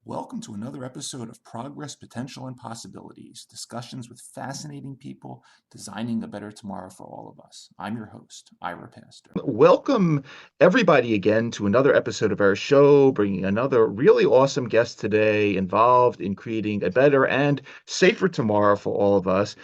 Welcome to another episode of Progress, Potential, and Possibilities, discussions with fascinating people designing a better tomorrow for all of us. I'm your host, Ira Pastor. Welcome, everybody, again to another episode of our show, bringing another really awesome guest today involved in creating a better and safer tomorrow for all of us.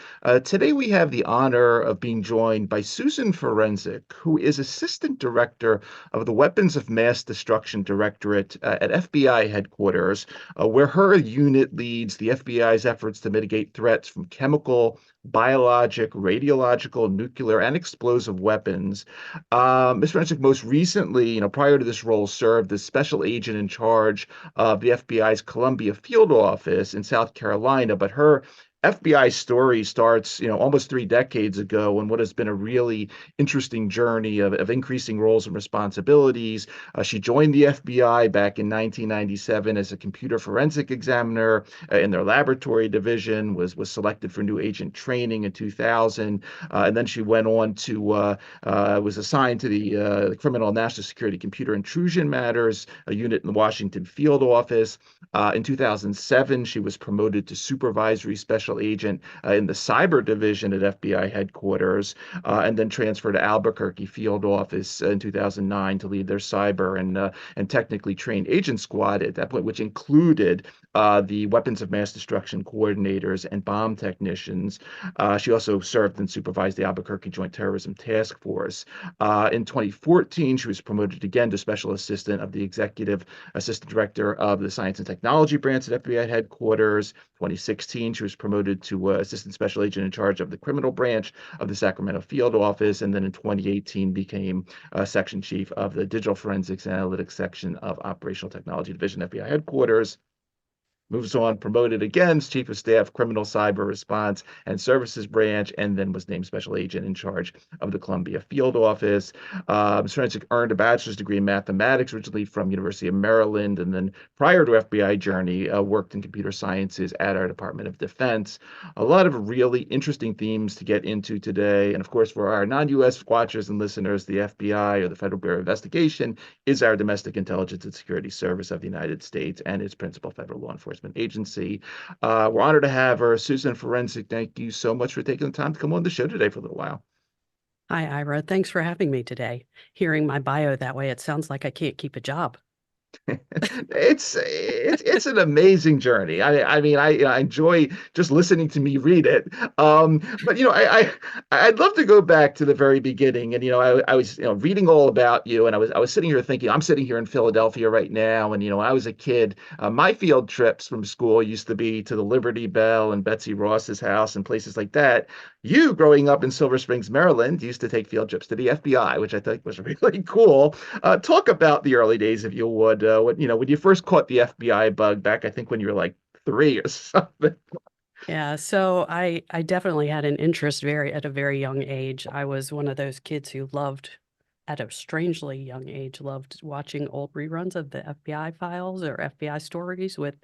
Today, we have the honor of being joined by Susan Forensic, who is Assistant Director of the Weapons of Mass Destruction Directorate at FBI headquarters, where her unit leads the FBI's efforts to mitigate threats from chemical, biologic, radiological, nuclear, and explosive weapons. Ms. Forensic most recently, prior to this role, served as special agent in charge of the FBI's Columbia field office in South Carolina, but her FBI story starts, almost 3 decades ago, and what has been a really interesting journey of increasing roles and responsibilities. She joined the FBI back in 1997 as a computer forensic examiner in their laboratory division, was selected for new agent training in 2000, and then she went on to was assigned to the Criminal National Security Computer Intrusion Matters, a unit in the Washington field office. In 2007, she was promoted to supervisory special agent in the cyber division at FBI headquarters, and then transferred to Albuquerque field office in 2009 to lead their cyber and technically trained agent squad at that point, which included the weapons of mass destruction coordinators and bomb technicians. She also served and supervised the Albuquerque Joint Terrorism Task Force. In 2014, she was promoted again to special assistant of the executive assistant director of the Science and Technology branch at FBI headquarters. 2016, she was promoted to assistant special agent in charge of the criminal branch of the Sacramento field office, and then in 2018 became section chief of the digital forensics and analytics section of operational technology division, FBI headquarters. Moves on, promoted again as Chief of Staff, Criminal Cyber Response and Services Branch, and then was named Special Agent in charge of the Columbia Field Office. Ms. Forensic earned a bachelor's degree in mathematics, originally from University of Maryland, and then prior to FBI journey, worked in computer sciences at our Department of Defense. A lot of really interesting themes to get into today. And of course, for our non-U.S. watchers and listeners, the FBI, or the Federal Bureau of Investigation, is our domestic intelligence and security service of the United States and its principal federal law enforcement agency. We're honored to have her. Susan Forensic, thank you so much for taking the time to come on the show today for a little while. Hi, Ira. Thanks for having me today. Hearing my bio that way, it sounds like I can't keep a job. It's an amazing journey. I mean, I enjoy just listening to me read it. But I'd love to go back to the very beginning. And I was reading all about you, and I was sitting here thinking, I'm sitting here in Philadelphia right now, and when I was a kid, my field trips from school used to be to the Liberty Bell and Betsy Ross's house and places like that. You, growing up in Silver Springs, Maryland, used to take field trips to the FBI, which I think was really cool. Talk about the early days, if you would. When you first caught the FBI bug back, I think when you were like 3 or something. Yeah, so I definitely had an interest at a very young age. I was one of those kids who at a strangely young age, loved watching old reruns of the FBI files or FBI stories with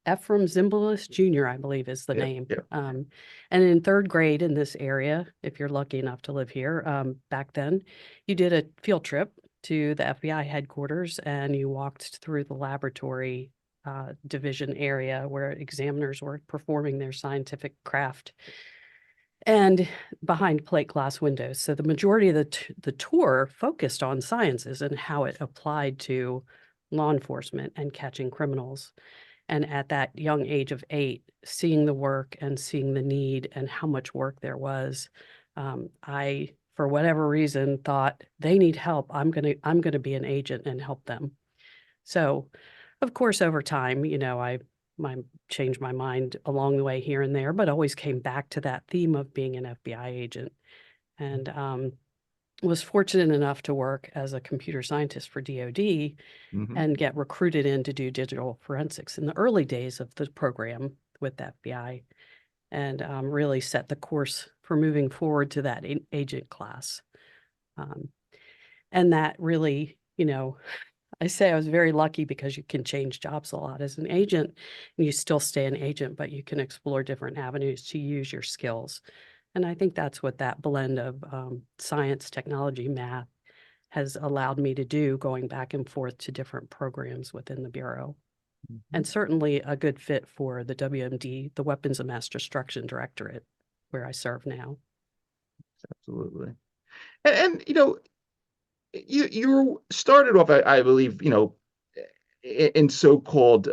Ephraim Zimbalist Jr., I believe is the name. Yeah. And in 3rd grade in this area, if you're lucky enough to live here, back then, you did a field trip to the FBI headquarters and you walked through the laboratory division area where examiners were performing their scientific craft and behind plate glass windows. So the majority of the tour focused on sciences and how it applied to law enforcement and catching criminals. And at that young age of 8, seeing the work and seeing the need and how much work there was, I for whatever reason, thought they need help. I'm gonna be an agent and help them. So, of course, over time, I changed my mind along the way here and there, but always came back to that theme of being an FBI agent, and was fortunate enough to work as a computer scientist for DoD Mm-hmm. and get recruited in to do digital forensics in the early days of the program with the FBI, and really set the course for moving forward to that agent class. And that really, I say I was very lucky because you can change jobs a lot as an agent and you still stay an agent, but you can explore different avenues to use your skills. And I think that's what that blend of science, technology, math has allowed me to do, going back and forth to different programs within the Bureau. Mm-hmm. And certainly a good fit for the WMD, the Weapons of Mass Destruction Directorate, where I serve now. Absolutely. And you started off, I believe, in so-called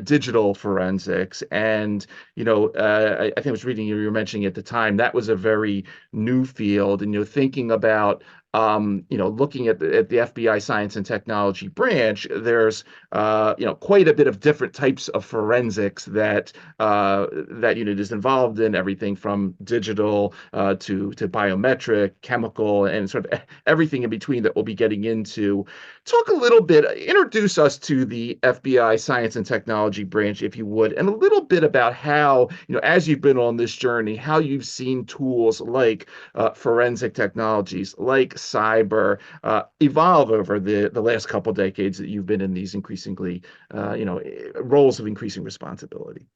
digital forensics, and I think I was reading you were mentioning at the time that was a very new field, and thinking about looking at the FBI Science and Technology branch, there's quite a bit of different types of forensics that unit is involved in, everything from digital to biometric, chemical, and sort of everything in between that we'll be getting into. Talk a little bit, introduce us to the FBI Science and Technology branch, if you would, and a little bit about how, as you've been on this journey, how you've seen tools like forensic technologies, like cyber, evolve over the last couple decades that you've been in these increasingly, roles of increasing responsibility.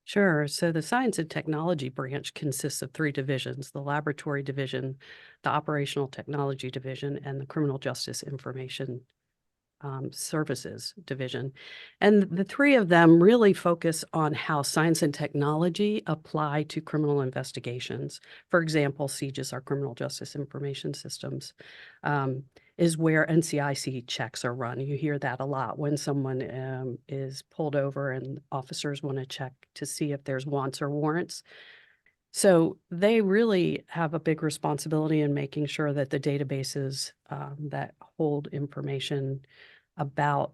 Sure. So the Science and Technology branch consists of 3 divisions: the Laboratory Division, the Operational Technology Division, and the Criminal Justice Information Services Division. And the 3 of them really focus on how science and technology apply to criminal investigations. For example, CJIS, our Criminal Justice Information Systems, is where NCIC checks are run. You hear that a lot when someone is pulled over and officers want to check to see if there's wants or warrants. So they really have a big responsibility in making sure that the databases that hold information about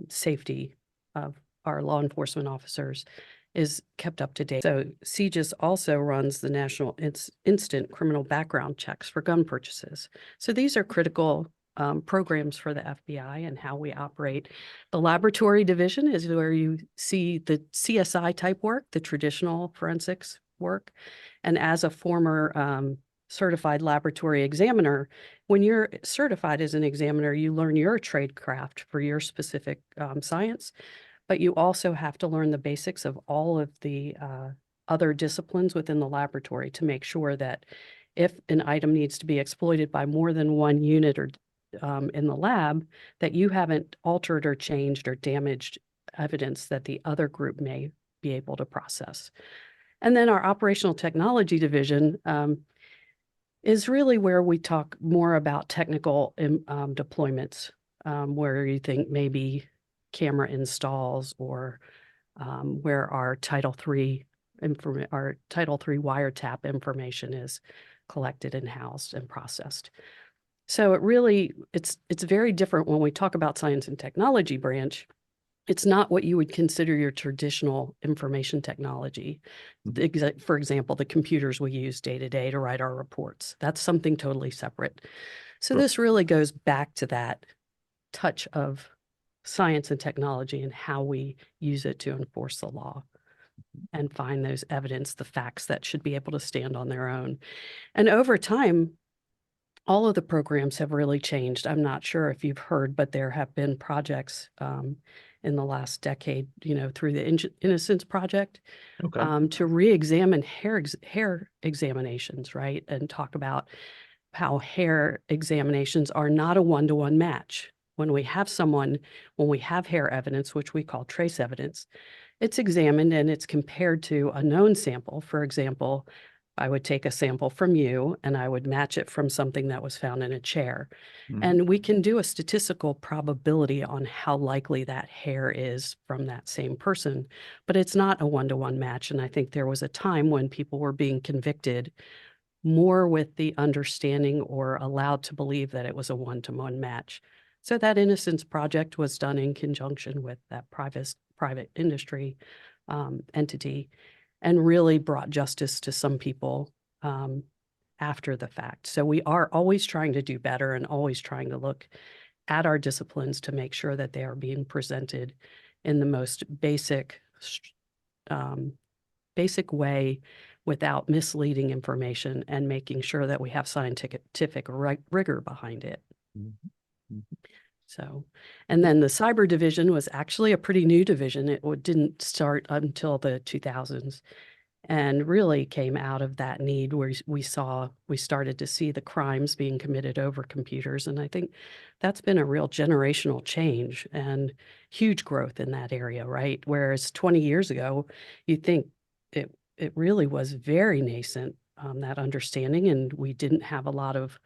safety of our law enforcement officers is kept up to date. So CJIS also runs the National Instant Criminal Background Checks for gun purchases. So these are critical programs for the FBI and how we operate. The Laboratory Division is where you see the CSI type work, the traditional forensics work. And as a former certified laboratory examiner, when you're certified as an examiner, you learn your trade craft for your specific science, but you also have to learn the basics of all of the other disciplines within the laboratory to make sure that if an item needs to be exploited by more than one unit or in the lab, that you haven't altered or changed or damaged evidence that the other group may be able to process. And then our Operational Technology Division is really where we talk more about technical deployments, where you think maybe camera installs or where our Title III wiretap information is collected and housed and processed. So it's very different when we talk about Science and Technology branch. It's not what you would consider your traditional information technology. For example, the computers we use day to day to write our reports. That's something totally separate. So Sure. this really goes back to that touch of science and technology and how we use it to enforce the law and find those evidence, the facts that should be able to stand on their own. And over time, all of the programs have really changed. I'm not sure if you've heard, but there have been projects in the last decade, through the Innocence Project, Okay. to re-examine hair examinations, right? And talk about how hair examinations are not a one-to-one match. When we have hair evidence, which we call trace evidence, it's examined and it's compared to a known sample. For example, I would take a sample from you and I would match it from something that was found in a chair. Mhm. And we can do a statistical probability on how likely that hair is from that same person, but it's not a one-to-one match. And I think there was a time when people were being convicted more with the understanding or allowed to believe that it was a one-to-one match. So that Innocence Project was done in conjunction with that private industry entity, and really brought justice to some people after the fact. So we are always trying to do better and always trying to look at our disciplines to make sure that they are being presented in the most basic way without misleading information, and making sure that we have scientific rigor behind it. Mhm. So, and then the cyber division was actually a pretty new division. It didn't start until the 2000s, and really came out of that need where we started to see the crimes being committed over computers. And I think that's been a real generational change and huge growth in that area, right? Whereas 20 years ago, you think it really was very nascent, that understanding, and we didn't have a lot of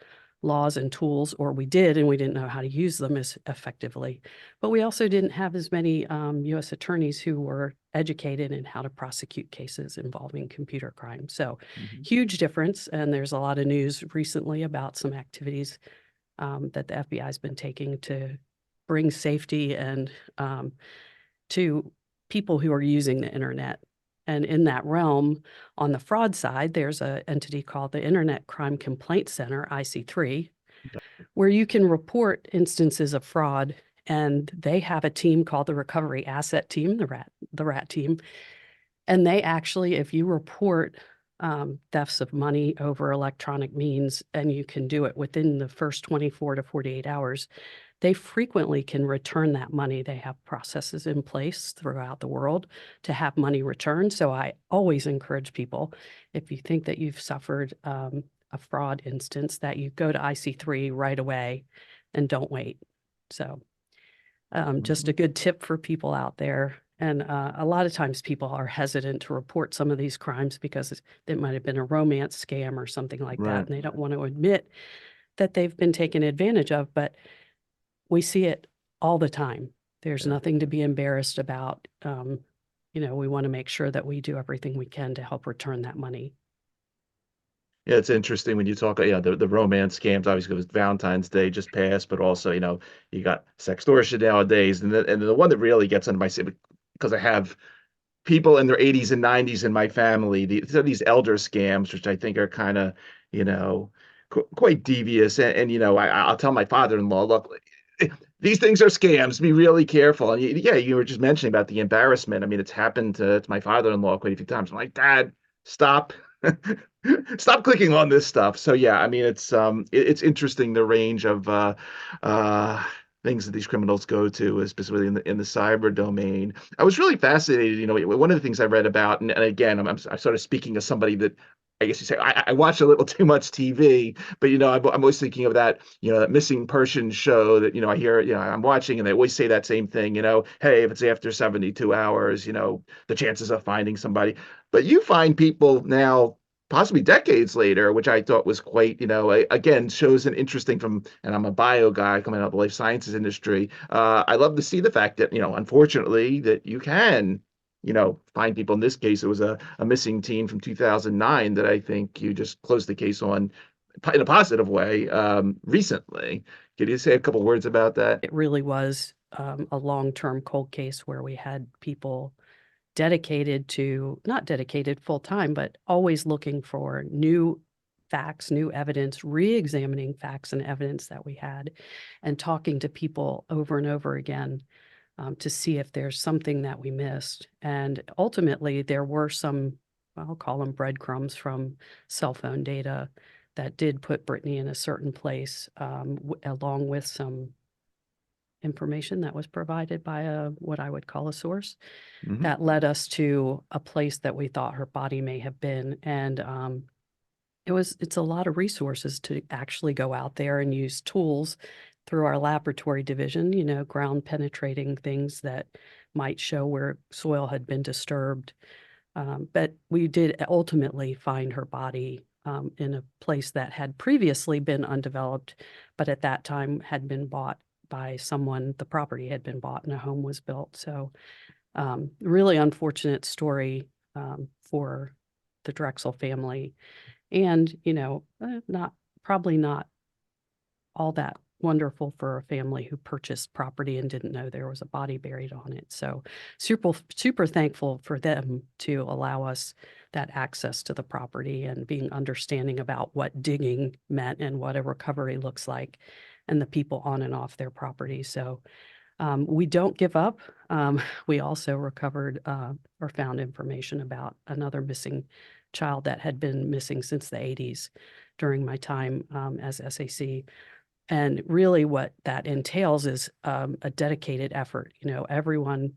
laws and tools, or we did, and we didn't know how to use them as effectively. But we also didn't have as many U.S. attorneys who were educated in how to prosecute cases involving computer crime. So huge difference. And there's a lot of news recently about some activities that the FBI has been taking to bring safety and to people who are using the internet. And in that realm, on the fraud side, there's an entity called the Internet Crime Complaint Center, IC3, where you can report instances of fraud. And they have a team called the Recovery Asset Team, the RAT team. And they actually, if you report thefts of money over electronic means, and you can do it within the first 24 to 48 hours, they frequently can return that money. They have processes in place throughout the world to have money returned. So I always encourage people, if you think that you've suffered a fraud instance, that you go to IC3 right away and don't wait. So just a good tip for people out there. And a lot of times people are hesitant to report some of these crimes because it might have been a romance scam or something like Right. that. And they don't want to admit that they've been taken advantage of. But we see it all the time. There's nothing to be embarrassed about. We want to make sure that we do everything we can to help return that money. Yeah, it's interesting when you talk, the romance scams, obviously, because Valentine's Day just passed, but also, you got sextortion nowadays. And the one that really gets under my skin, because I have people in their 80s and 90s in my family, these elder scams, which I think are kind of, quite devious. And I'll tell my father-in-law, look, these things are scams. Be really careful. And yeah, you were just mentioning about the embarrassment. I mean, it's happened to my father-in-law quite a few times. I'm like, Dad, stop. Stop clicking on this stuff. So yeah, I mean, it's interesting the range of things that these criminals go to, specifically in the cyber domain. I was really fascinated. One of the things I read about, and again, I'm sort of speaking as somebody that, I guess you say, I watch a little too much TV, but I'm always thinking of that, that Missing Persons show that I hear, I'm watching, and they always say that same thing, hey, if it's after 72 hours, the chances of finding somebody. But you find people now, possibly decades later, which I thought was quite, again, shows an interesting and I'm a bio guy coming out of the life sciences industry. I love to see the fact that, unfortunately, that you can, find people. In this case, it was a missing teen from 2009 that I think you just closed the case on in a positive way recently. Could you say a couple words about that? It really was a long-term cold case where we had people not dedicated full time, but always looking for new facts, new evidence, re-examining facts and evidence that we had, and talking to people over and over again to see if there's something that we missed. And ultimately, there were some, I'll call them breadcrumbs from cell phone data that did put Brittany in a certain place, along with some information that was provided by what I would call a source that led us to a place that we thought her body may have been. And it's a lot of resources to actually go out there and use tools through our laboratory division, ground penetrating things that might show where soil had been disturbed. But we did ultimately find her body in a place that had previously been undeveloped, but at that time had been bought by someone. The property had been bought and a home was built. So really unfortunate story for the Drexel family. And, probably not all that wonderful for a family who purchased property and didn't know there was a body buried on it. So super thankful for them to allow us that access to the property and being understanding about what digging meant and what a recovery looks like and the people on and off their property. So we don't give up. We also recovered or found information about another missing child that had been missing since the 80s during my time as SAC. And really what that entails is a dedicated effort, everyone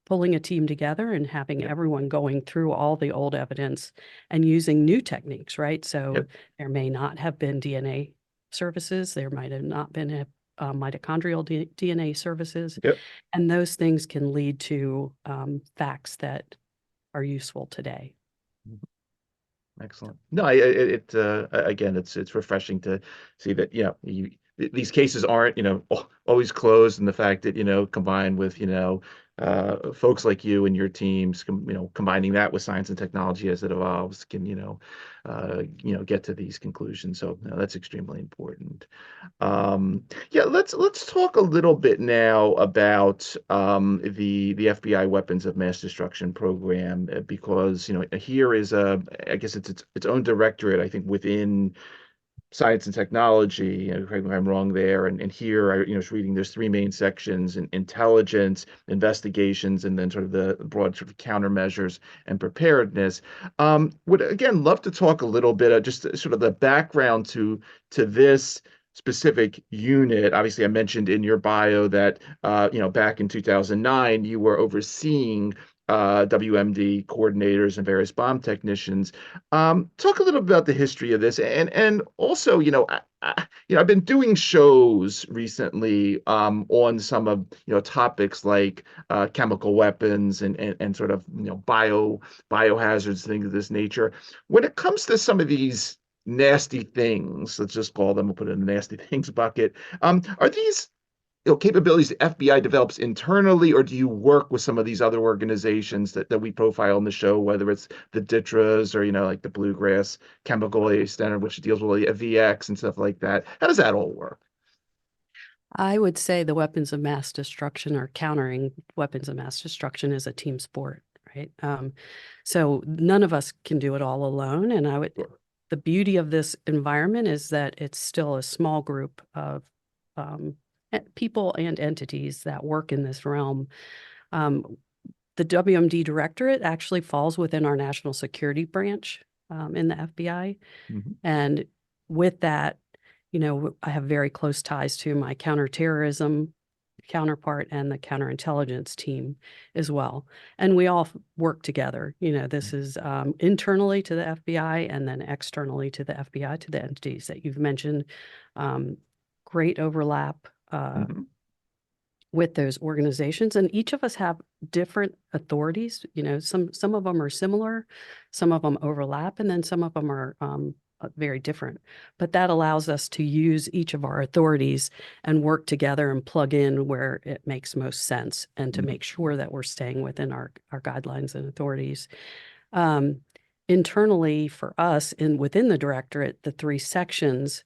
pulling a team together and having Yep. everyone going through all the old evidence and using new techniques, right? So Yep. there may not have been DNA services. There might have not been mitochondrial DNA services. Yep. And those things can lead to facts that are useful today. Excellent. No, again, it's refreshing to see that, these cases aren't, always closed, and the fact that, combined with, folks like you and your teams, combining that with science and technology as it evolves can, get to these conclusions. So that's extremely important. Yeah, let's talk a little bit now about the FBI Weapons of Mass Destruction program, because here is I guess it's its own directorate, I think, within science and technology. Correct me if I'm wrong there. And here, I was reading there's three main sections: intelligence, investigations, and then sort of the broad sort of countermeasures and preparedness. Would again love to talk a little bit just sort of the background to this specific unit. Obviously, I mentioned in your bio that back in 2009 you were overseeing WMD coordinators and various bomb technicians. Talk a little bit about the history of this, and also, I've been doing shows recently on some of topics like chemical weapons and sort of biohazards, things of this nature. When it comes to some of these nasty things, let's just call them, we'll put it in the nasty things bucket. Are these capabilities the FBI develops internally, or do you work with some of these other organizations that we profile in the show, whether it's the DITRAs or, like the Bluegrass Chemical Aid Center, which deals with VX and stuff like that? How does that all work? I would say the weapons of mass destruction or countering weapons of mass destruction is a team sport, right? So none of us can do it all alone. And the beauty of this environment is that it's still a small group of people and entities that work in this realm. The WMD Directorate actually falls within our national security branch in the FBI. Mm-hmm. And with that, I have very close ties to my counterterrorism counterpart and the counterintelligence team as well. And we all work together. This is internally to the FBI and then externally to the FBI, to the entities that you've mentioned. Great overlap with those organizations, and each of us have different authorities. Some of them are similar, some of them overlap, and then some of them are very different. But that allows us to use each of our authorities and work together and plug in where it makes most sense, and to make sure that we're staying within our guidelines and authorities. Internally for us, within the directorate, the three sections,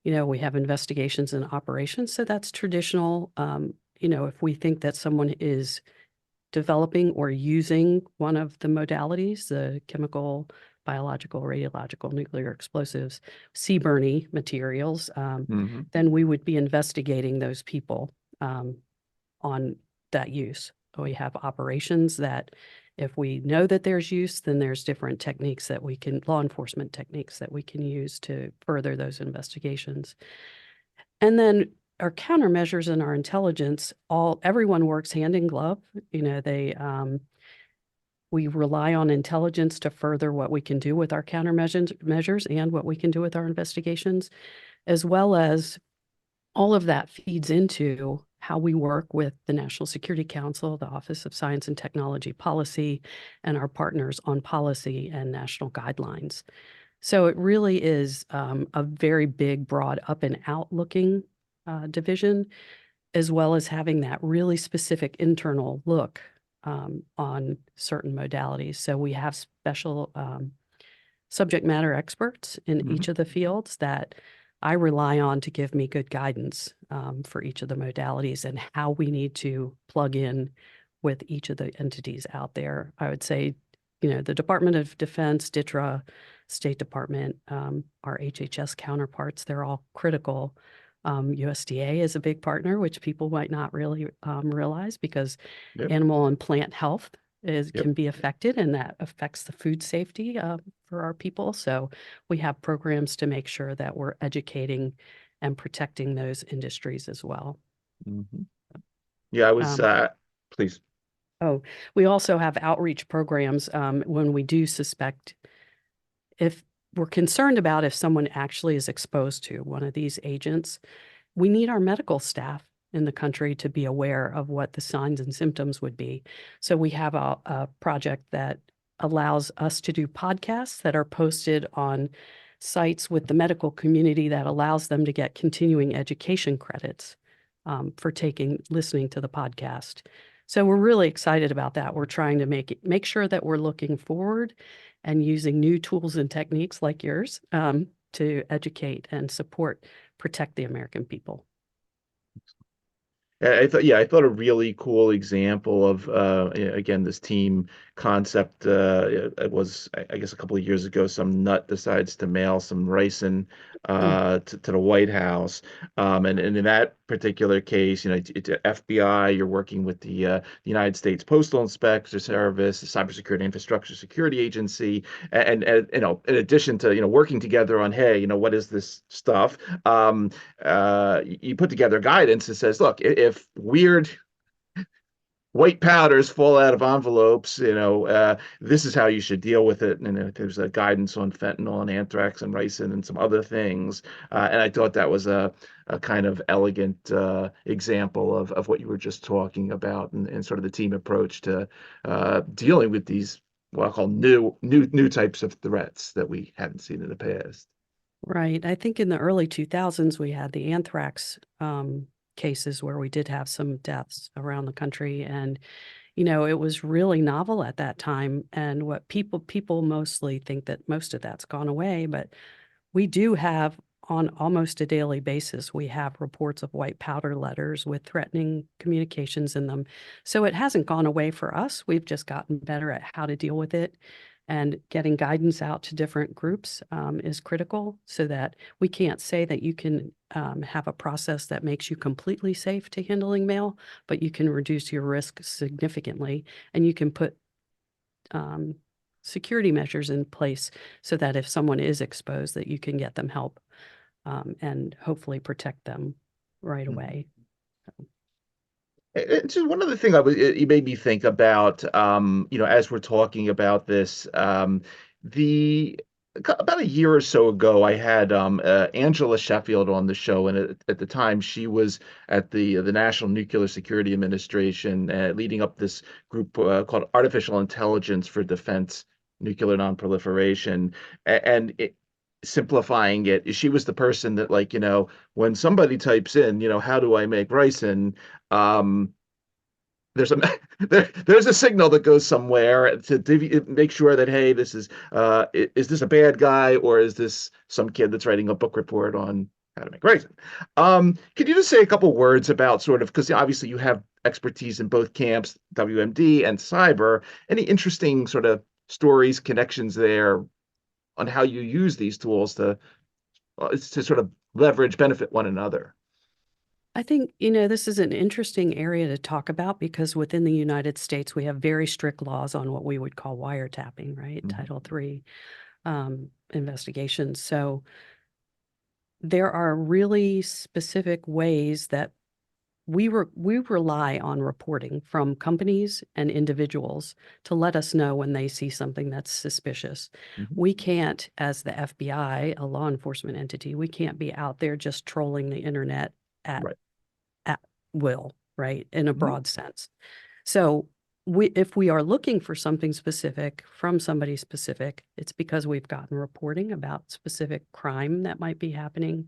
we have investigations and operations. So that's traditional. If we think that someone is developing or using one of the modalities, the chemical, biological, radiological, nuclear explosives, CBRNE materials, then we would be investigating those people on that use. We have operations that if we know that there's use, then there's different techniques that law enforcement techniques that we can use to further those investigations. And then our countermeasures and our intelligence, everyone works hand in glove. We rely on intelligence to further what we can do with our countermeasures and what we can do with our investigations, as well as all of that feeds into how we work with the National Security Council, the Office of Science and Technology Policy, and our partners on policy and national guidelines. So it really is a very big, broad, up and out looking division, as well as having that really specific internal look on certain modalities. So we have special subject matter experts in Mhm. each of the fields that I rely on to give me good guidance for each of the modalities and how we need to plug in with each of the entities out there. I would say, the Department of Defense, DTRA, State Department, our HHS counterparts, they're all critical. USDA is a big partner, which people might not really realize, because Yep. animal and plant health Yep. can be affected, and that affects the food safety for our people. So we have programs to make sure that we're educating and protecting those industries as well. Mhm. Yeah, I was, please. Oh, we also have outreach programs when we do suspect, if we're concerned about if someone actually is exposed to one of these agents, we need our medical staff in the country to be aware of what the signs and symptoms would be. So we have a project that allows us to do podcasts that are posted on sites with the medical community that allows them to get continuing education credits for listening to the podcast. So we're really excited about that. We're trying to make sure that we're looking forward and using new tools and techniques like yours to educate and protect the American people. I thought a really cool example of again, this team concept. It was, I guess, a couple of years ago, some nut decides to mail some ricin to the White House, and in that particular case, it's FBI. You're working with the United States Postal Inspector Service, the Cybersecurity Infrastructure Security Agency, and in addition to working together on, hey, what is this stuff? You put together guidance that says, look, if weird white powders fall out of envelopes, this is how you should deal with it. And there's a guidance on fentanyl and anthrax and ricin and some other things. And I thought that was a kind of elegant example of what you were just talking about, and sort of the team approach to dealing with these, what I call new types of threats that we hadn't seen in the past. Right. I think in the early 2000s, we had the anthrax cases where we did have some deaths around the country. And, it was really novel at that time. And what people mostly think that most of that's gone away, but we do have, on almost a daily basis, we have reports of white powder letters with threatening communications in them. So it hasn't gone away for us. We've just gotten better at how to deal with it. And getting guidance out to different groups is critical, so that we can't say that you can have a process that makes you completely safe to handling mail, but you can reduce your risk significantly, and you can put security measures in place so that if someone is exposed, that you can get them help and hopefully protect them right away. It's just one other thing you made me think about, as we're talking about this, about a year or so ago, I had Angela Sheffield on the show, and at the time she was at the National Nuclear Security Administration, leading up this group called Artificial Intelligence for Defense Nuclear Nonproliferation, and simplifying it, she was the person that, like, when somebody types in, how do I make ricin, um, there's a there's a signal that goes somewhere to make sure that, hey, this is this a bad guy, or is this some kid that's writing a book report on how to make ricin? Could you just say a couple words about, sort of, because obviously you have expertise in both camps, WMD and cyber, any interesting sort of stories, connections there on how you use these tools to sort of leverage, benefit one another? I think, this is an interesting area to talk about, because within the United States, we have very strict laws on what we would call wiretapping, right? Mhm. Title III investigations. So there are really specific ways that we rely on reporting from companies and individuals to let us know when they see something that's suspicious. Mhm. We can't, as the FBI, a law enforcement entity, we can't be out there just trolling the internet at Right. at will, right? In a Mhm. broad sense. So if we are looking for something specific from somebody specific, it's because we've gotten reporting about specific crime that might be happening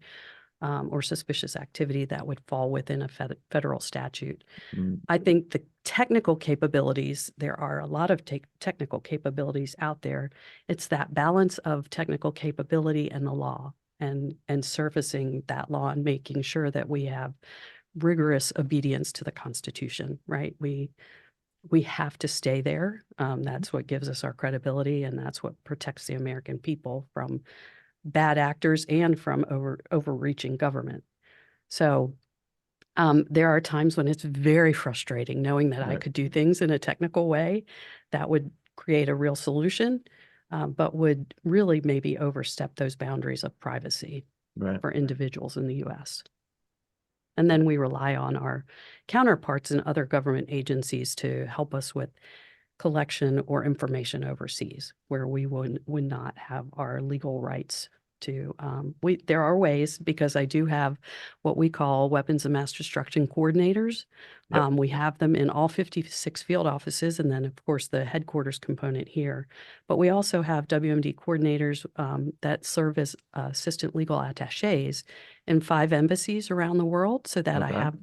or suspicious activity that would fall within a federal statute. Mm. I think the technical capabilities, there are a lot of technical capabilities out there. It's that balance of technical capability and the law, and surfacing that law and making sure that we have rigorous obedience to the Constitution, right? We have to stay there. That's what gives us our credibility, and that's what protects the American people from bad actors and from overreaching government. So there are times when it's very frustrating knowing that I Right. could do things in a technical way that would create a real solution, but would really maybe overstep those boundaries of privacy Right. for individuals in the U.S. And then we rely on our counterparts in other government agencies to help us with collection or information overseas, where we would not have our legal rights to. There are ways, because I do have what we call weapons of mass destruction coordinators. Yep. We have them in all 56 field offices, and then of course the headquarters component here. But we also have WMD coordinators that serve as assistant legal attachés in 5 embassies around the world, so that I Okay. have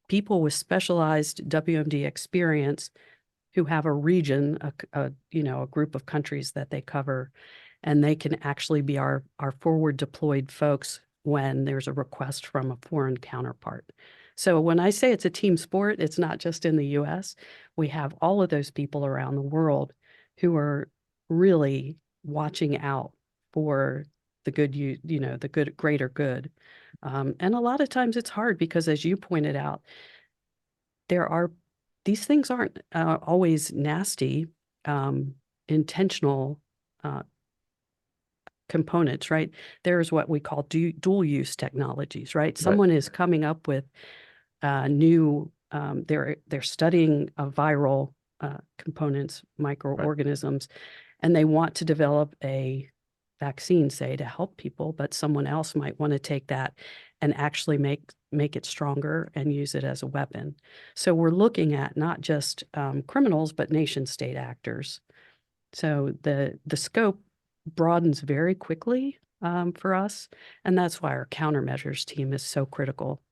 people with specialized WMD experience who have a region, a group of countries that they cover, and they can actually be our forward deployed folks when there's a request from a foreign counterpart. So when I say it's a team sport, it's not just in the US. We have all of those people around the world who are really watching out for the good, the good, greater good. And a lot of times it's hard because, as you pointed out, these things aren't always nasty, intentional components, right? There's what we call dual use technologies, right? Someone is coming up with new, they're studying viral components, microorganisms, and they want to develop a vaccine, say, to help people, but someone else might want to take that and actually make it stronger and use it as a weapon. So we're looking at not just criminals, but nation state actors. So the scope broadens very quickly for us, and that's why our countermeasures team is so critical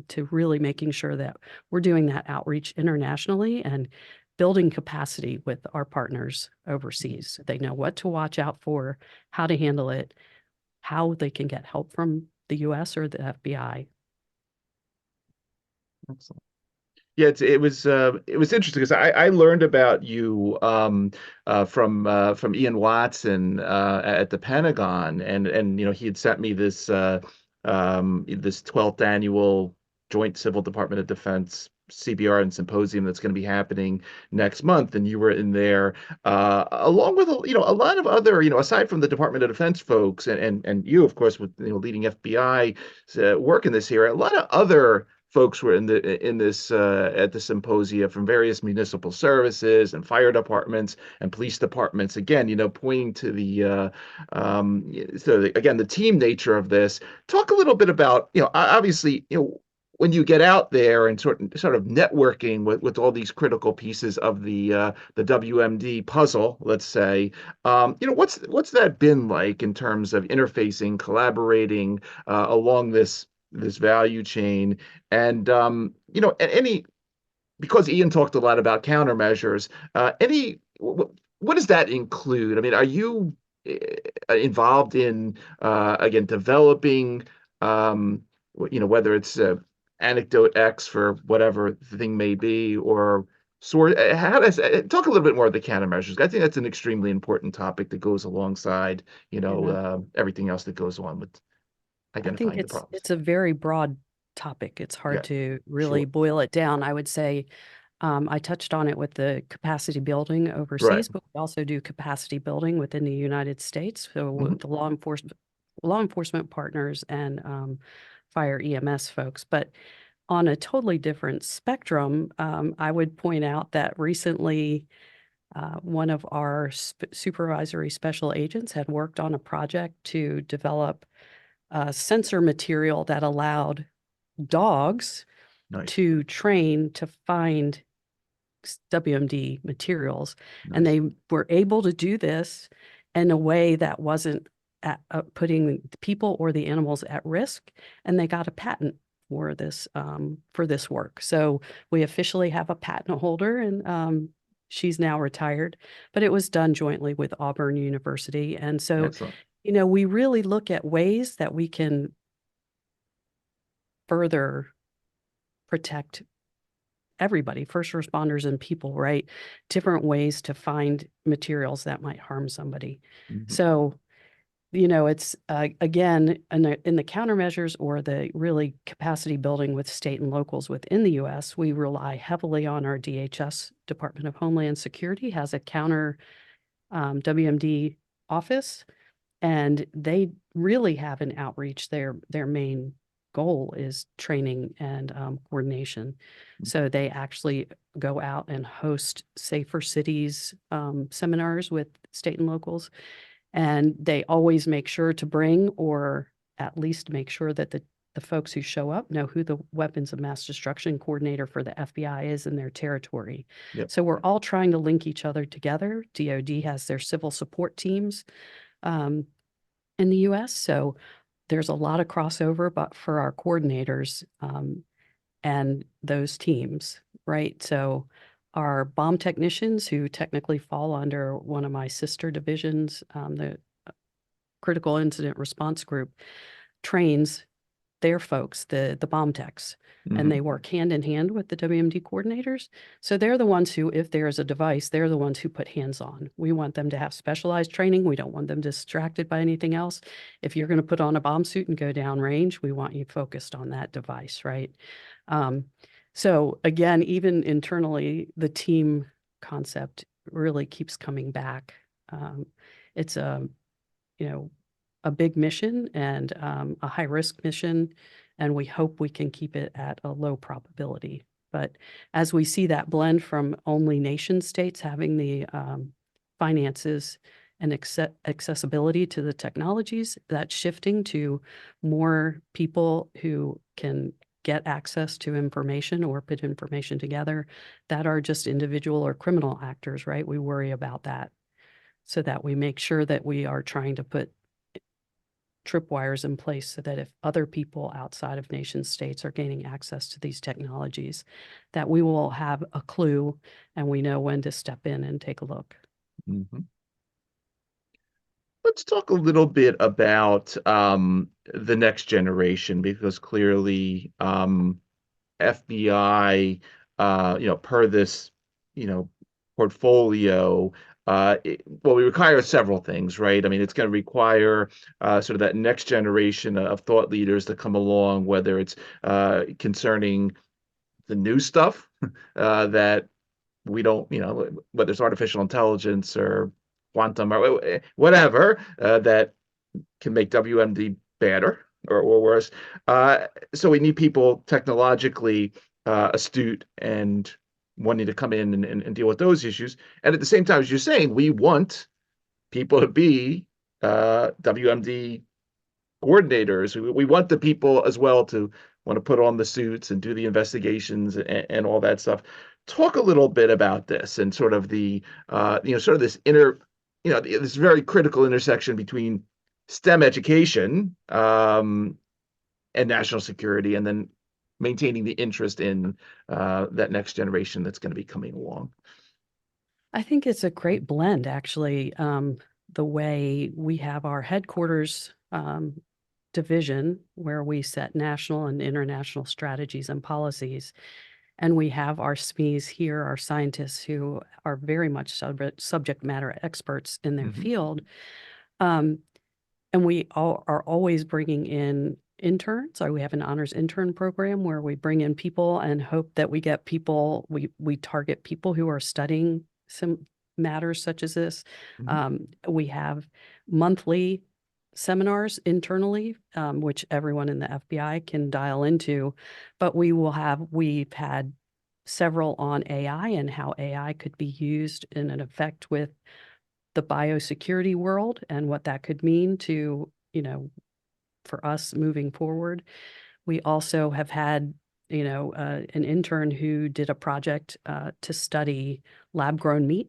to really making sure that we're doing that outreach internationally and building capacity with our partners overseas. So they know what to watch out for, how to handle it, how they can get help from the US or the FBI. Excellent. Yeah, it was interesting because I learned about you from Ian Watson at the Pentagon, and he had sent me this 12th annual Joint Civil Department of Defense CBR and symposium that's going to be happening next month, and you were in there along with a lot of other aside from the Department of Defense folks and you of course with leading FBI work in this area, a lot of other folks were in this at the symposia from various municipal services and fire departments and police departments. Again, pointing to the again the team nature of this. Talk a little bit about obviously when you get out there and sort of networking with all these critical pieces of the WMD puzzle, let's say, what's that been like in terms of interfacing, collaborating along this value chain, and because Ian talked a lot about countermeasures, what does that include? I mean, are you involved in again developing whether it's anecdote X for whatever the thing may be, or how does talk a little bit more of the countermeasures? I think that's an extremely important topic that goes alongside everything else that goes on with identifying the problems. It's a very broad topic. It's hard to really boil it down. I would say I touched on it with the capacity building overseas, but we also do capacity building within the United States. So with the law enforcement partners and fire EMS folks. But on a totally different spectrum, I would point out that recently one of our supervisory special agents had worked on a project to develop sensor material that allowed dogs to train to find WMD materials. And they were able to do this in a way that wasn't at putting the people or the animals at risk, and they got a patent for this work. So we officially have a patent holder, and she's now retired, but it was done jointly with Auburn University. And so, Excellent. we really look at ways that we can further protect everybody, first responders and people, right? Different ways to find materials that might harm somebody. Mhm. So, it's again, in the countermeasures or the really capacity building with state and locals within the U.S., we rely heavily on our DHS, Department of Homeland Security, has a counter WMD office, and they really have an outreach. Their main goal is training and coordination. So they actually go out and host Safer Cities seminars with state and locals. And they always make sure to bring, or at least make sure that the folks who show up know who the weapons of mass destruction coordinator for the FBI is in their territory. Yep. So we're all trying to link each other together. DoD has their civil support teams in the U.S. So there's a lot of crossover, but for our coordinators and those teams, right? So our bomb technicians, who technically fall under one of my sister divisions, the Critical Incident Response Group, trains their folks, the bomb techs, and they work hand in hand with the WMD coordinators. So they're the ones who, if there's a device, they're the ones who put hands on. We want them to have specialized training. We don't want them distracted by anything else. If you're going to put on a bomb suit and go down range, we want you focused on that device, right? So again, even internally, the team concept really keeps coming back. It's a big mission and a high risk mission, and we hope we can keep it at a low probability. But as we see that blend from only nation states having the finances and accessibility to the technologies, that's shifting to more people who can get access to information or put information together that are just individual or criminal actors, right? We worry about that, so that we make sure that we are trying to put tripwires in place so that if other people outside of nation states are gaining access to these technologies, that we will have a clue and we know when to step in and take a look. Let's talk a little bit about the next generation, because clearly FBI, per this, portfolio, we require several things, right? I mean, it's going to require sort of that next generation of thought leaders to come along, whether it's concerning the new stuff that we don't, whether it's artificial intelligence or quantum or whatever that can make WMD better or worse. So we need people technologically astute and wanting to come in and deal with those issues. And at the same time, as you're saying, we want people to be WMD coordinators. We want the people as well to want to put on the suits and do the investigations and all that stuff. Talk a little bit about this and sort of the, sort of this this very critical intersection between STEM education and national security, and then maintaining the interest in that next generation that's going to be coming along. I think it's a great blend, actually. The way we have our headquarters division, where we set national and international strategies and policies, and we have our SMEs here, our scientists who are very much subject matter experts in their field. And we are always bringing in interns. So we have an honors intern program where we bring in people and hope that we get people, we target people who are studying some matters such as this. We have monthly seminars internally, which everyone in the FBI can dial into, but we've had several on AI and how AI could be used in an effect with the biosecurity world and what that could mean to, for us moving forward. We also have had, an intern who did a project to study lab-grown meat,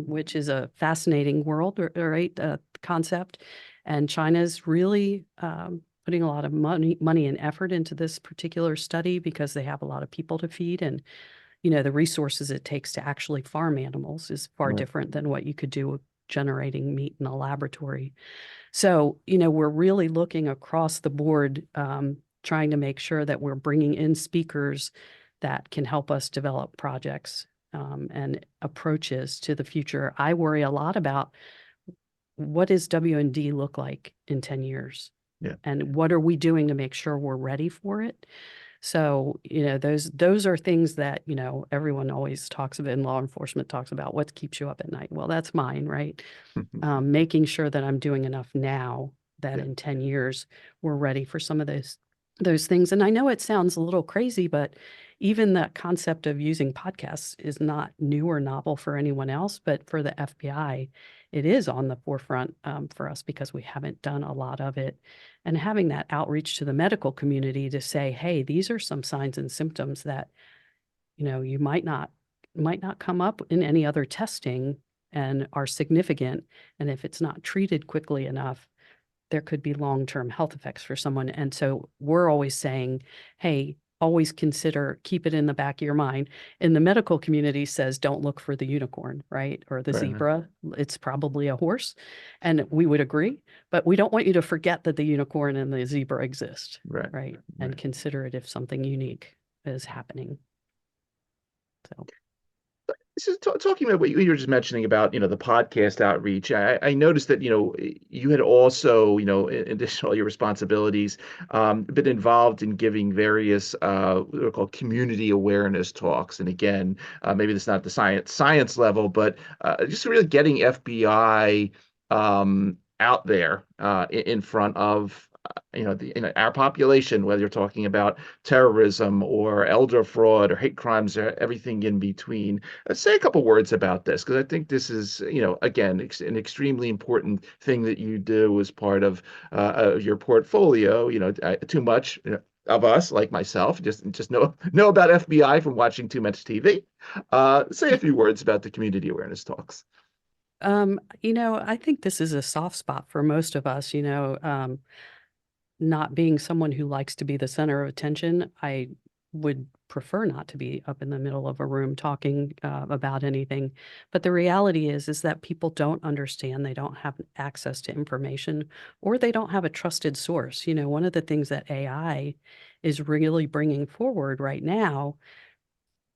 which is a fascinating world, right, concept. And China's really putting a lot of money and effort into this particular study because they have a lot of people to feed, and the resources it takes to actually farm animals is far Right. different than what you could do with generating meat in a laboratory. So, we're really looking across the board, trying to make sure that we're bringing in speakers that can help us develop projects and approaches to the future. I worry a lot about what does W&D look like in 10 years? Yeah. And what are we doing to make sure we're ready for it? So, those are things that, everyone always talks about, and law enforcement talks about what keeps you up at night. Well, that's mine, right? Making sure that I'm doing enough now that Yeah. in 10 years we're ready for some of those things. And I know it sounds a little crazy, but even that concept of using podcasts is not new or novel for anyone else, but for the FBI, it is on the forefront for us because we haven't done a lot of it. And having that outreach to the medical community to say, hey, these are some signs and symptoms that, you might not come up in any other testing and are significant. And if it's not treated quickly enough, there could be long-term health effects for someone. And so we're always saying, hey, always keep it in the back of your mind. And the medical community says, don't look for the unicorn, right? Or the Right. zebra. It's probably a horse. And we would agree, but we don't want you to forget that the unicorn and the zebra exist, Right. right? And consider it if something unique is happening. So. This is talking about what you were just mentioning about, the podcast outreach. I noticed that, you had also, in addition to all your responsibilities, been involved in giving various what are called community awareness talks. And again, maybe it's not the science level, but just really getting FBI out there in front of our population, whether you're talking about terrorism or elder fraud or hate crimes or everything in between. Let's say a couple words about this, because I think this is, again, an extremely important thing that you do as part of your portfolio. Too much of us, like myself, just know about FBI from watching too much TV. Say a few words about the community awareness talks. I think this is a soft spot for most of us, not being someone who likes to be the center of attention. I would prefer not to be up in the middle of a room talking about anything. But the reality is that people don't understand. They don't have access to information, or they don't have a trusted source. One of the things that AI is really bringing forward right now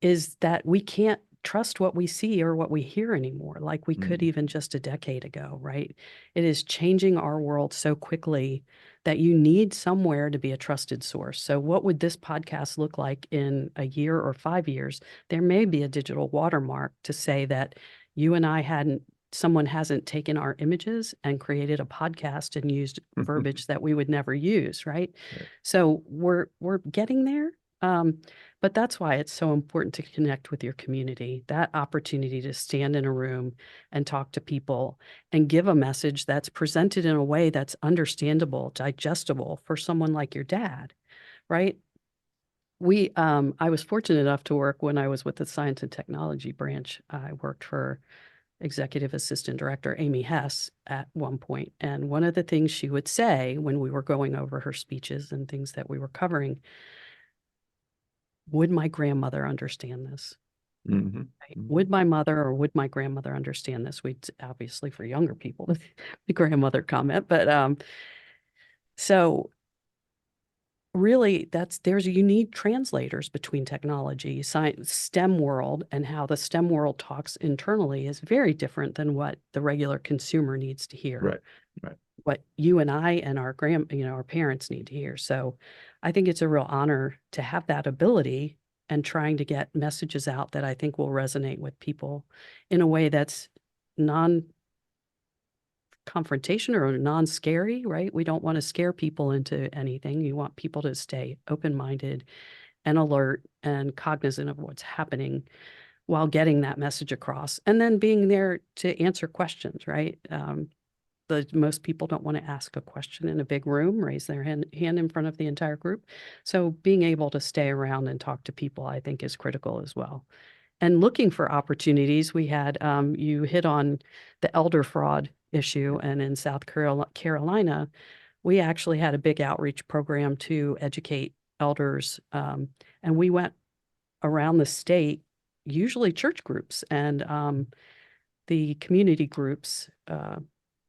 is that we can't trust what we see or what we hear anymore, like we could even just a decade ago, right? It is changing our world so quickly that you need somewhere to be a trusted source. So what would this podcast look like in a year or 5 years? There may be a digital watermark to say that someone hasn't taken our images and created a podcast and used verbiage that we would never use, right? So we're getting there. But that's why it's so important to connect with your community, that opportunity to stand in a room and talk to people and give a message that's presented in a way that's understandable, digestible for someone like your dad, right? I was fortunate enough to work when I was with the science and technology branch. I worked for Executive Assistant Director Amy Hess at one point. And one of the things she would say when we were going over her speeches and things that we were covering, would my grandmother understand this? Right? Would my mother or would my grandmother understand this? We'd obviously, for younger people, the grandmother comment, but so really you need translators between technology, science, STEM world, and how the STEM world talks internally is very different than what the regular consumer needs to hear. Right. What you and I and our our parents need to hear. So I think it's a real honor to have that ability and trying to get messages out that I think will resonate with people in a way that's non-confrontation or non-scary, right? We don't want to scare people into anything. You want people to stay open-minded and alert and cognizant of what's happening while getting that message across, and then being there to answer questions, right? Most people don't want to ask a question in a big room, raise their hand in front of the entire group. So being able to stay around and talk to people, I think, is critical as well. And looking for opportunities, we had, you hit on the elder fraud issue. And in South Carolina, we actually had a big outreach program to educate elders. And we went around the state, usually church groups and the community groups,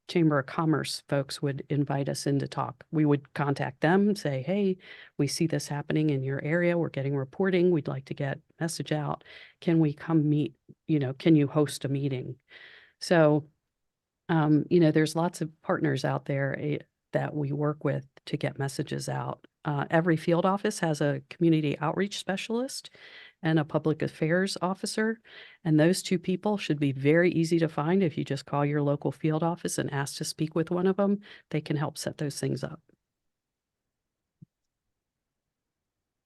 Chamber of Commerce folks would invite us in to talk. We would contact them, say, hey, we see this happening in your area. We're getting reporting. We'd like to get message out. Can we come meet? Can you host a meeting? So, there's lots of partners out there that we work with to get messages out. Every field office has a community outreach specialist and a public affairs officer. And those two people should be very easy to find. If you just call your local field office and ask to speak with one of them, they can help set those things up.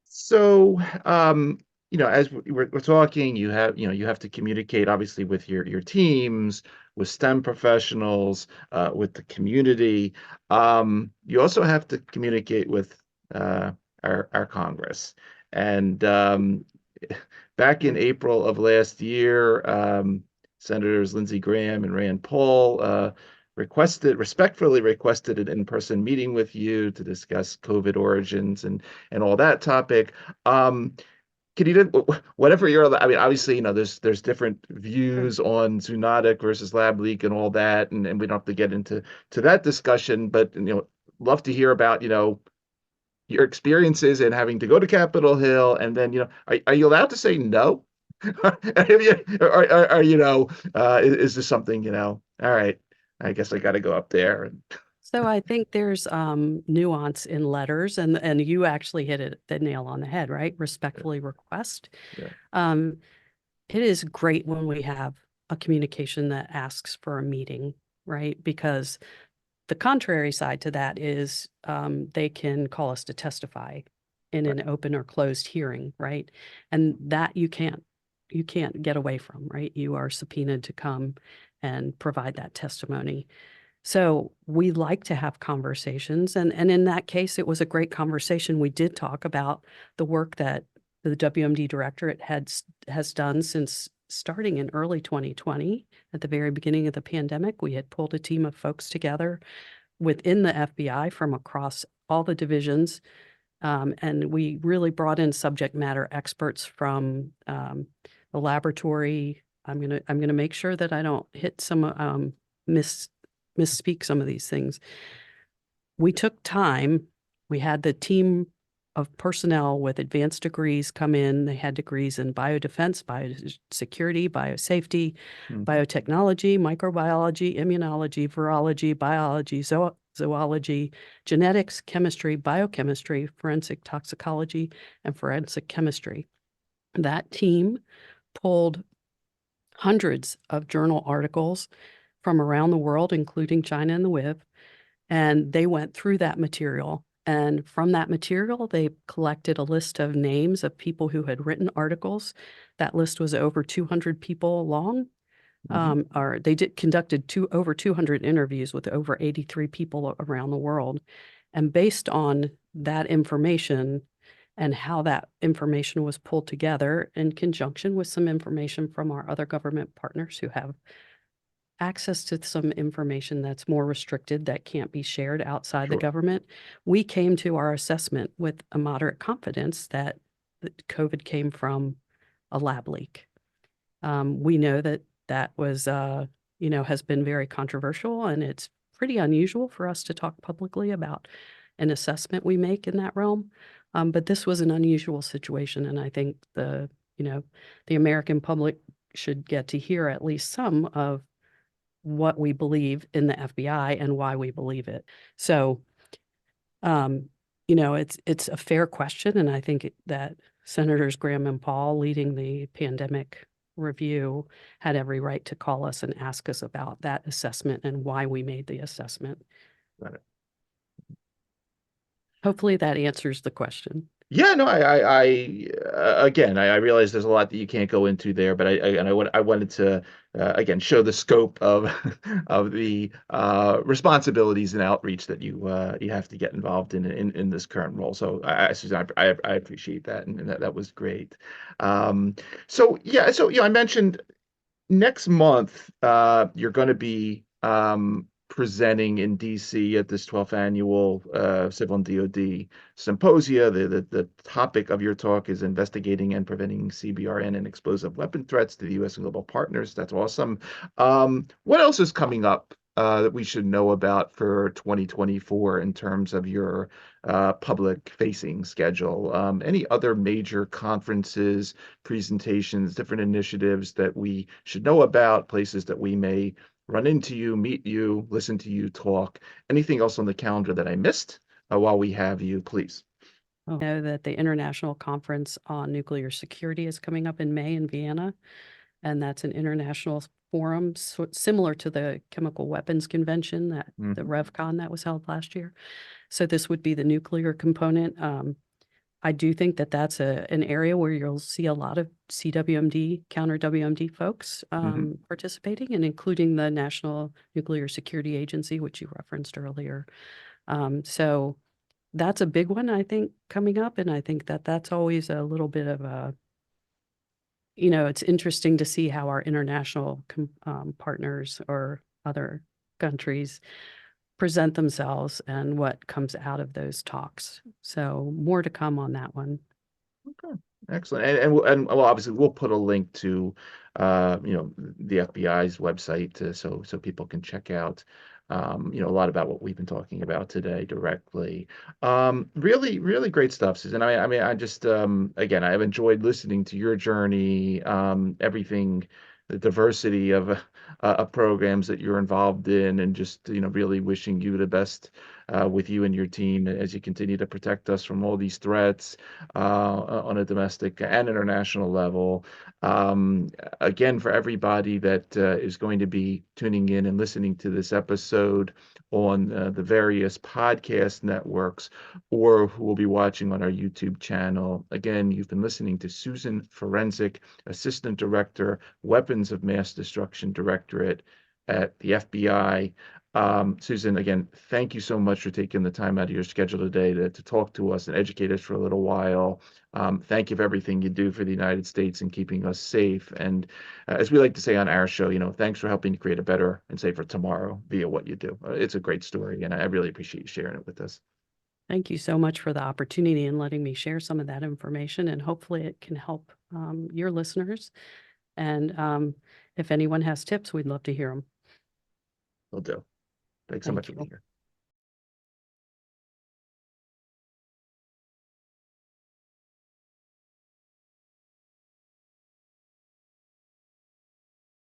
So, as we're talking, you have to communicate obviously with your teams, with STEM professionals, with the community. You also have to communicate with our Congress. And back in April of last year, Senators Lindsey Graham and Rand Paul respectfully requested an in-person meeting with you to discuss COVID origins and all that topic. Can you do whatever I mean, obviously, there's different views on zoonotic versus lab leak and all that, and we don't have to get into that discussion, but love to hear about your experiences in having to go to Capitol Hill, and then are you allowed to say no? Is this something all right, I guess I got to go up there. So I think there's nuance in letters, and you actually hit the nail on the head, right? Respectfully request. Yeah. It is great when we have a communication that asks for a meeting, right? Because the contrary side to that is they can call us to testify in an open or closed hearing, right? And that you can't get away from, right? You are subpoenaed to come and provide that testimony. So we like to have conversations. And in that case, it was a great conversation. We did talk about the work that the WMD Directorate has done since starting in early 2020. At the very beginning of the pandemic, we had pulled a team of folks together within the FBI from across all the divisions. And we really brought in subject matter experts from the laboratory. I'm gonna make sure that I don't hit some misspeak some of these things. We took time. We had the team of personnel with advanced degrees come in. They had degrees in biodefense, biosecurity, biosafety, biotechnology, microbiology, immunology, virology, biology, zoology, genetics, chemistry, biochemistry, forensic toxicology, and forensic chemistry. That team pulled hundreds of journal articles from around the world, including China and the WIV, and they went through that material. And from that material, they collected a list of names of people who had written articles. That list was over 200 people long. Or they conducted over 200 interviews with over 83 people around the world. And based on that information and how that information was pulled together in conjunction with some information from our other government partners who have access to some information that's more restricted that can't be shared outside the government, we came to our assessment with a moderate confidence that COVID came from a lab leak. We know that was, has been very controversial, and it's pretty unusual for us to talk publicly about an assessment we make in that realm. But this was an unusual situation, and I think the American public should get to hear at least some of what we believe in the FBI and why we believe it. So, it's a fair question, and I think that Senators Graham and Paul, leading the pandemic review, had every right to call us and ask us about that assessment and why we made the assessment. Got it. Hopefully that answers the question. Yeah, no, again, I realize there's a lot that you can't go into there, but I wanted to again show the scope of of the responsibilities and outreach that you have to get involved in this current role. So Susan, I appreciate that, and that was great. So I mentioned next month you're going to be presenting in DC at this 12th annual Civil and DoD Symposia. The topic of your talk is investigating and preventing CBRN and explosive weapon threats to the U.S. and global partners. That's awesome. What else is coming up that we should know about for 2024 in terms of your public-facing schedule? Any other major conferences, presentations, different initiatives that we should know about, places that we may run into you, meet you, listen to you talk? Anything else on the calendar that I missed while we have you, please? I know that the International Conference on Nuclear Security is coming up in May in Vienna, and that's an international forum similar to the Chemical Weapons Convention, that the RevCon that was held last year. So this would be the nuclear component. I do think that that's an area where you'll see a lot of CWMD, counter WMD folks participating, and including the National Nuclear Security Agency, which you referenced earlier. So that's a big one, I think, coming up. And I think that that's always a little bit of a, it's interesting to see how our international partners or other countries present themselves and what comes out of those talks. So more to come on that one. Okay, excellent. And well, obviously we'll put a link to the FBI's website so people can check out a lot about what we've been talking about today directly. Really, really great stuff, Susan. I mean, I just again, I've enjoyed listening to your journey, everything, the diversity of programs that you're involved in, and just really wishing you the best with you and your team as you continue to protect us from all these threats on a domestic and international level. Again, for everybody that is going to be tuning in and listening to this episode on the various podcast networks, or who will be watching on our YouTube channel, again, you've been listening to Susan Forensic, Assistant Director, Weapons of Mass Destruction Directorate at the FBI. Susan, again, thank you so much for taking the time out of your schedule today to talk to us and educate us for a little while. Thank you for everything you do for the United States and keeping us safe. And as we like to say on our show, thanks for helping to create a better and safer tomorrow via what you do. It's a great story, and I really appreciate you sharing it with us. Thank you so much for the opportunity and letting me share some of that information, and hopefully it can help your listeners. And if anyone has tips, we'd love to hear them. Will do. Thanks so much for being here.